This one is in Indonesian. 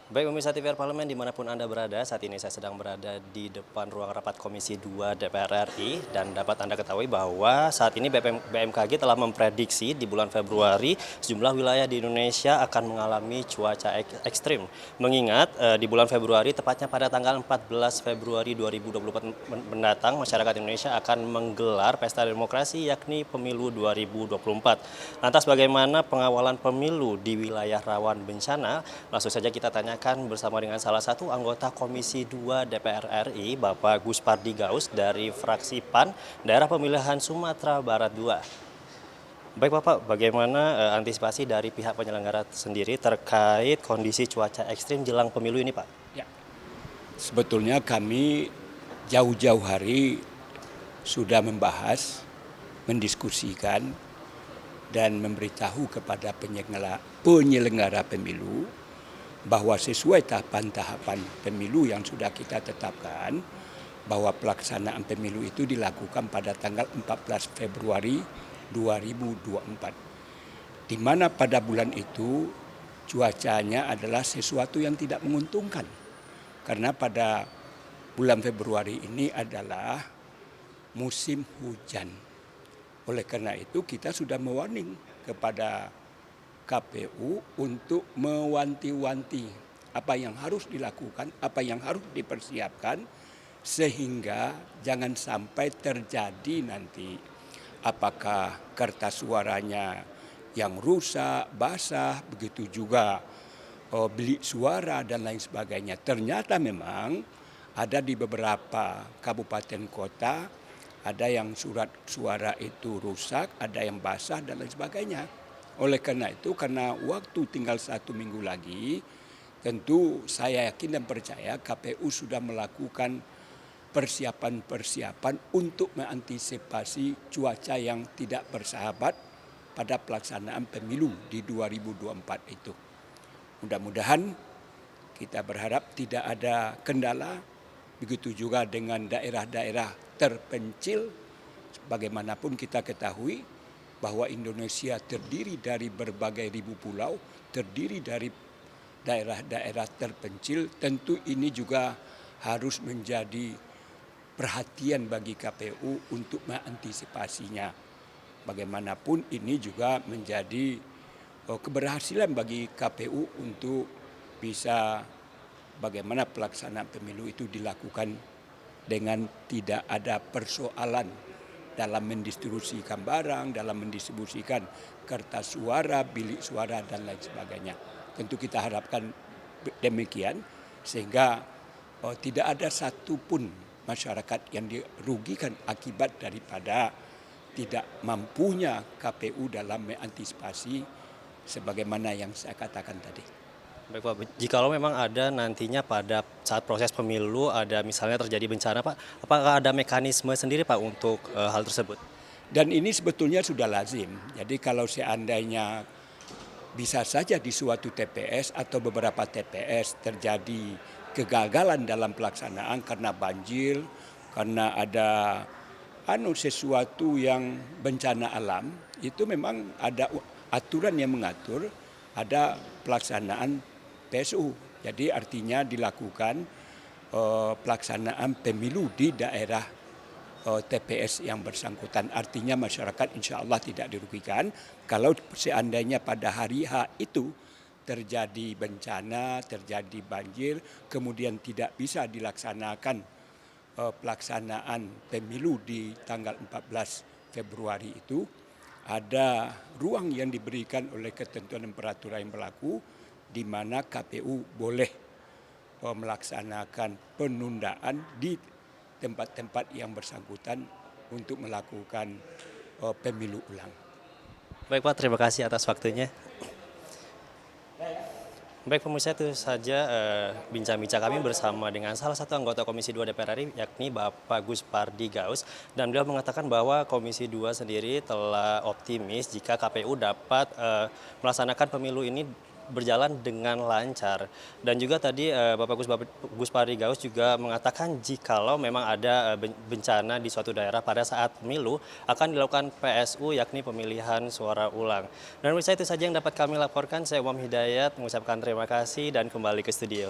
Baik pemirsa TVR Parlemen dimanapun Anda berada, saat ini saya sedang berada di depan ruang rapat Komisi 2 DPR RI dan dapat Anda ketahui bahwa saat ini BMKG telah memprediksi di bulan Februari sejumlah wilayah di Indonesia akan mengalami cuaca ekstrim. Mengingat di bulan Februari, tepatnya pada tanggal 14 Februari 2024 mendatang, masyarakat Indonesia akan menggelar pesta demokrasi yakni Pemilu 2024. Lantas bagaimana pengawalan pemilu di wilayah rawan bencana? Langsung saja kita tanyakan bersama dengan salah satu anggota Komisi 2 DPR RI, Bapak Gus Pardi Gaus dari fraksi PAN, daerah pemilihan Sumatera Barat 2. Baik Bapak, bagaimana antisipasi dari pihak penyelenggara sendiri terkait kondisi cuaca ekstrim jelang pemilu ini Pak? Ya, sebetulnya kami jauh-jauh hari sudah membahas, mendiskusikan, dan memberitahu kepada penyelenggara pemilu bahwa sesuai tahapan-tahapan pemilu yang sudah kita tetapkan, bahwa pelaksanaan pemilu itu dilakukan pada tanggal 14 Februari 2024. Di mana pada bulan itu cuacanya adalah sesuatu yang tidak menguntungkan. Karena pada bulan Februari ini adalah musim hujan. Oleh karena itu kita sudah mewarning kepada KPU untuk mewanti-wanti apa yang harus dilakukan, apa yang harus dipersiapkan, sehingga jangan sampai terjadi nanti apakah kertas suaranya yang rusak, basah, begitu juga bilik suara dan lain sebagainya. Ternyata memang ada di beberapa kabupaten kota, ada yang surat suara itu rusak, ada yang basah dan lain sebagainya. Oleh karena itu, karena waktu tinggal 1 minggu lagi, tentu saya yakin dan percaya KPU sudah melakukan persiapan-persiapan untuk mengantisipasi cuaca yang tidak bersahabat pada pelaksanaan pemilu di 2024 itu. Mudah-mudahan kita berharap tidak ada kendala, begitu juga dengan daerah-daerah terpencil. Bagaimanapun kita ketahui bahwa Indonesia terdiri dari berbagai ribu pulau, terdiri dari daerah-daerah terpencil, tentu ini juga harus menjadi perhatian bagi KPU untuk mengantisipasinya. Bagaimanapun ini juga menjadi keberhasilan bagi KPU untuk bisa bagaimana pelaksanaan pemilu itu dilakukan dengan tidak ada persoalan dalam mendistribusikan barang, dalam mendistribusikan kertas suara, bilik suara, dan lain sebagainya. Tentu kita harapkan demikian, sehingga tidak ada satupun masyarakat yang dirugikan akibat daripada tidak mampunya KPU dalam mengantisipasi sebagaimana yang saya katakan tadi. Baik Pak, jikalau memang ada nantinya pada saat proses pemilu ada misalnya terjadi bencana Pak, apakah ada mekanisme sendiri Pak untuk hal tersebut? Dan ini sebetulnya sudah lazim. Jadi kalau seandainya bisa saja di suatu TPS atau beberapa TPS terjadi kegagalan dalam pelaksanaan karena banjir, karena ada sesuatu yang bencana alam, itu memang ada aturan yang mengatur ada pelaksanaan PSU. Jadi artinya dilakukan pelaksanaan pemilu di daerah TPS yang bersangkutan. Artinya masyarakat insya Allah tidak dirugikan. Kalau seandainya pada hari H itu terjadi bencana, terjadi banjir, kemudian tidak bisa dilaksanakan pelaksanaan pemilu di tanggal 14 Februari itu, ada ruang yang diberikan oleh ketentuan dan peraturan yang berlaku di mana KPU boleh melaksanakan penundaan di tempat-tempat yang bersangkutan untuk melakukan pemilu ulang. Baik Pak, terima kasih atas waktunya. Baik pemirsa, itu saja bincang-bincang kami bersama dengan salah satu anggota Komisi 2 DPR RI yakni Bapak Gus Pardi Gaus, dan beliau mengatakan bahwa Komisi 2 sendiri telah optimis jika KPU dapat melaksanakan pemilu ini berjalan dengan lancar. Dan juga tadi Bapak Gus Parigaus juga mengatakan jikalau memang ada bencana di suatu daerah pada saat pemilu akan dilakukan PSU, yakni pemilihan suara ulang. Dan pemirsa, itu saja yang dapat kami laporkan. Saya Umam Hidayat mengucapkan terima kasih dan kembali ke studio.